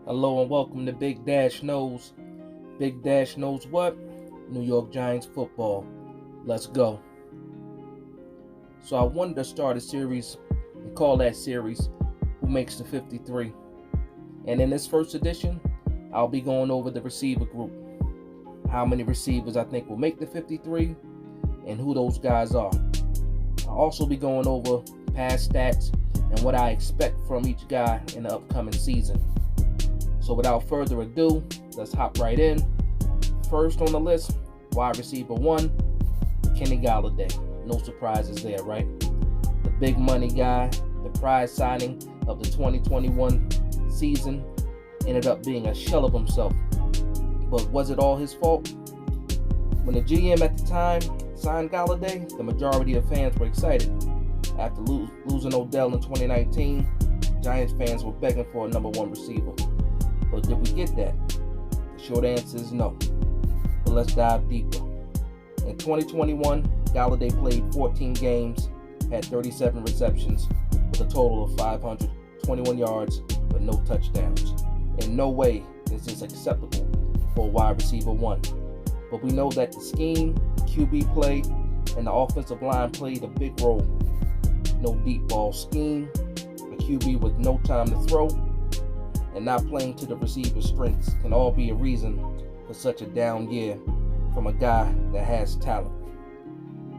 Hello and welcome to Big Dash Knows. Big Dash knows what? New York Giants football. Let's go. So I wanted to start a series and call that series Who Makes the 53. And in this first edition, I'll be going over the receiver group. How many receivers I think will make the 53 and who those guys are. I'll also be going over past stats and what I expect from each guy in the upcoming season. So without further ado, let's hop right in. First on the list, wide receiver 1, Kenny Golladay. No surprises there, right? The big money guy, the prize signing of the 2021 season, ended up being a shell of himself. But was it all his fault? When the GM at the time signed Golladay, the majority of fans were excited. After losing Odell in 2019, Giants fans were begging for a number 1 receiver. But did we get that? The short answer is no. But let's dive deeper. In 2021, Golladay played 14 games, had 37 receptions, with a total of 521 yards, but no touchdowns. In no way is this acceptable for a wide receiver 1. But we know that the scheme, QB play, and the offensive line played a big role. No deep ball scheme, a QB with no time to throw, and not playing to the receiver's strengths can all be a reason for such a down year from a guy that has talent.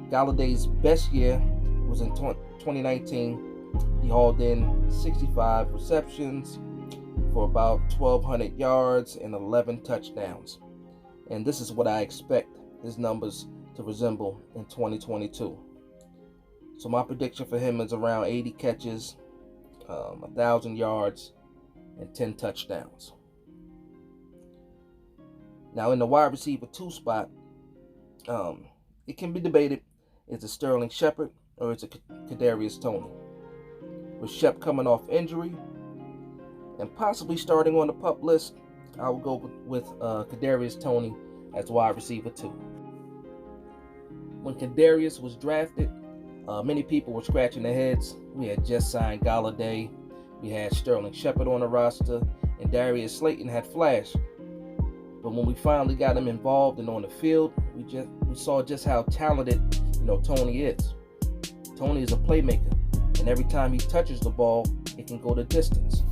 Galladay's best year was in 2019. He hauled in 65 receptions for about 1,200 yards and 11 touchdowns. And this is what I expect his numbers to resemble in 2022. So my prediction for him is around 80 catches, 1,000 yards, and 10 touchdowns. Now in the wide receiver 2 spot, it can be debated, is it Sterling Shepard or is it Kadarius Toney? With Shep coming off injury and possibly starting on the PUP list, I will go with Kadarius Toney as wide receiver 2. When Kadarius was drafted, many people were scratching their heads. We had just signed Golladay. We had Sterling Shepard on the roster, and Darius Slayton had flashed. But when we finally got him involved and on the field, we saw just how talented, Toney is. Toney is a playmaker, and every time he touches the ball, it can go the distance.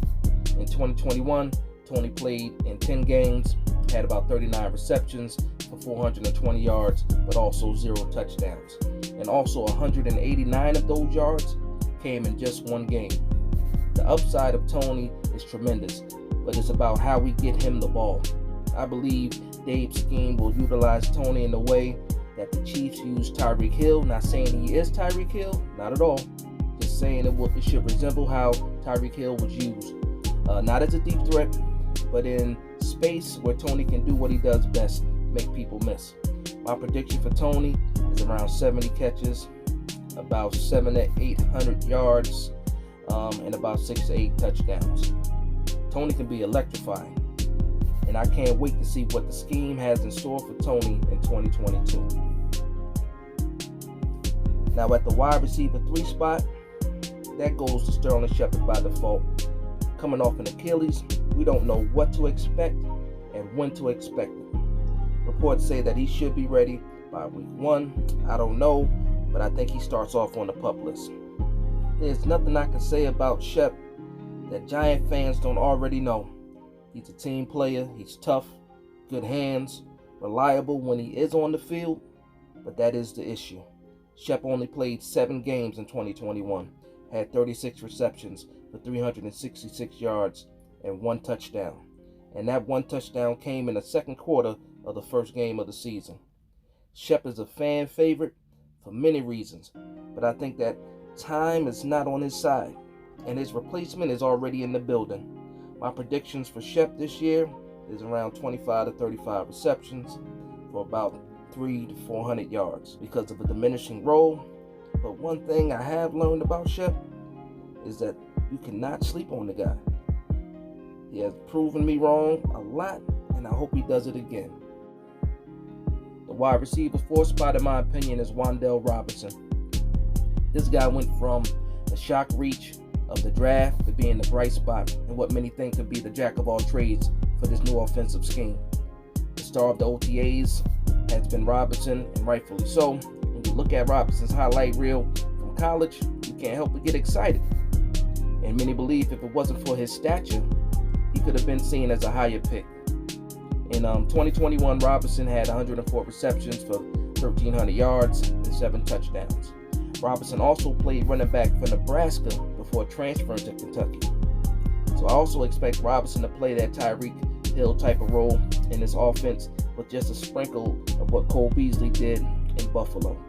In 2021, Toney played in 10 games, had about 39 receptions for 420 yards, but also 0 touchdowns. And also 189 of those yards came in just one game. The upside of Toney is tremendous, but it's about how we get him the ball. I believe Dave's scheme will utilize Toney in the way that the Chiefs use Tyreek Hill. Not saying he is Tyreek Hill, not at all. Just saying it should resemble how Tyreek Hill was used. Not as a deep threat, but in space where Toney can do what he does best, make people miss. My prediction for Toney is around 70 catches, about 700 to 800 yards, and about 6 to 8 touchdowns. Toney can be electrifying, and I can't wait to see what the scheme has in store for Toney in 2022. Now at the wide receiver 3 spot, that goes to Sterling Shepard by default. Coming off an Achilles, we don't know what to expect and when to expect it. Reports say that he should be ready by week 1. I don't know, but I think he starts off on the PUP list. There's nothing I can say about Shep that Giant fans don't already know. He's a team player, he's tough, good hands, reliable when he is on the field, but that is the issue. Shep only played 7 games in 2021, had 36 receptions for 366 yards and 1 touchdown. And that 1 touchdown came in the second quarter of the first game of the season. Shep is a fan favorite for many reasons, but I think that time is not on his side, and his replacement is already in the building. My predictions for Shep this year is around 25 to 35 receptions for about 300 to 400 yards because of a diminishing role. But one thing I have learned about Shep is that you cannot sleep on the guy. He has proven me wrong a lot, and I hope he does it again. The wide receiver 4 spot, in my opinion, is Wan'Dale Robinson. This guy went from a shock reach of the draft to being the bright spot and what many think could be the jack of all trades for this new offensive scheme. The star of the OTAs has been Robinson, and rightfully so. When you look at Robinson's highlight reel from college, you can't help but get excited. And many believe if it wasn't for his stature, he could have been seen as a higher pick. In 2021, Robinson had 104 receptions for 1,300 yards and 7 touchdowns. Robinson also played running back for Nebraska before transferring to Kentucky. So I also expect Robinson to play that Tyreek Hill type of role in this offense with just a sprinkle of what Cole Beasley did in Buffalo.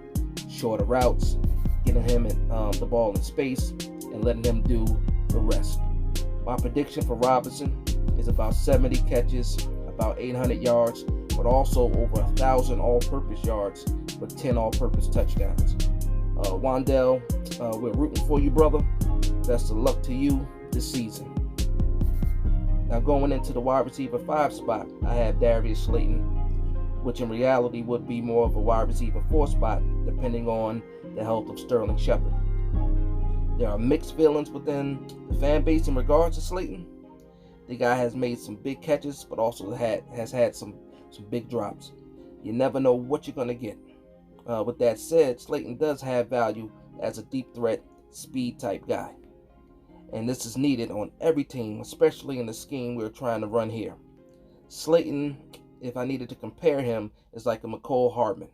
Shorter routes, getting him the ball in space, and letting him do the rest. My prediction for Robinson is about 70 catches, about 800 yards, but also over 1,000 all-purpose yards with 10 all-purpose touchdowns. Wandell, we're rooting for you, brother. Best of luck to you this season. Now going into the wide receiver 5 spot, I have Darius Slayton, which in reality would be more of a wide receiver 4 spot, depending on the health of Sterling Shepard. There are mixed feelings within the fan base in regards to Slayton. The guy has made some big catches, but also has had some big drops. You never know what you're going to get. With that said, Slayton does have value as a deep threat, speed type guy. And this is needed on every team, especially in the scheme we're trying to run here. Slayton, if I needed to compare him, is like a McCole Hardman,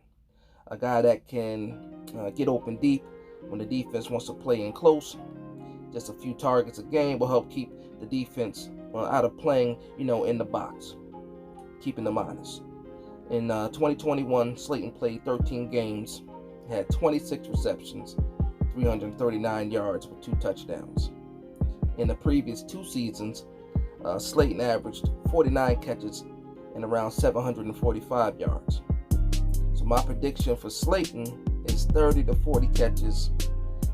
a guy that can get open deep when the defense wants to play in close. Just a few targets a game will help keep the defense out of playing, in the box, keeping them honest. In 2021, Slayton played 13 games, had 26 receptions, 339 yards with 2 touchdowns. In the previous 2 seasons, Slayton averaged 49 catches and around 745 yards. So my prediction for Slayton is 30 to 40 catches,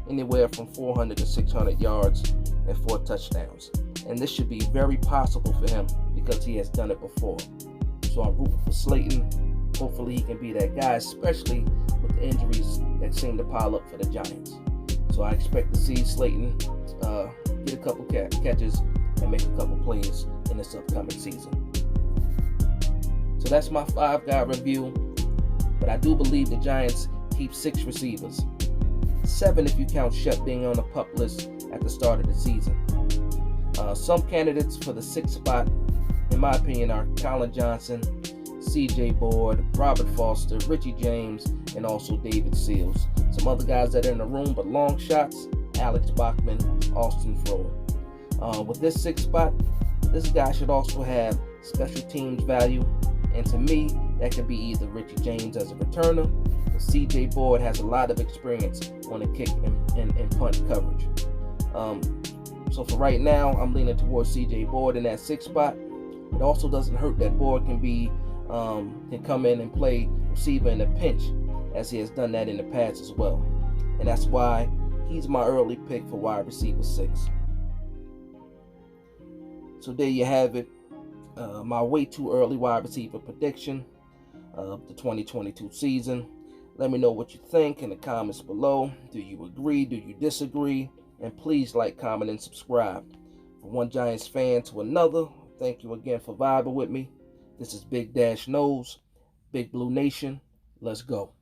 anywhere from 400 to 600 yards, and 4 touchdowns. And this should be very possible for him because he has done it before. So I'm rooting for Slayton. Hopefully he can be that guy, especially with the injuries that seem to pile up for the Giants. So I expect to see Slayton get a couple catches and make a couple plays in this upcoming season. So that's my 5-guy review. But I do believe the Giants keep 6 receivers. 7 if you count Shep being on the PUP list at the start of the season. Some candidates for the 6th spot, in my opinion, are Colin Johnson, C.J. Board, Robert Foster, Richie James, and also David Seals. Some other guys that are in the room, but long shots, Alex Bachman, Austin Frohl. With this 6th spot, this guy should also have special teams value, and to me, that could be either Richie James as a returner, or C.J. Board has a lot of experience on the kick and punt coverage. So for right now, I'm leaning towards C.J. Board in that 6th spot. It also doesn't hurt that Board can come in and play receiver in a pinch, as he has done that in the past as well. And that's why he's my early pick for wide receiver 6. So there you have it. My way too early wide receiver prediction of the 2022 season. Let me know what you think in the comments below. Do you agree? Do you disagree? And please like, comment, and subscribe. From one Giants fan to another, thank you again for vibing with me. This is Big Dash Nose, Big Blue Nation. Let's go.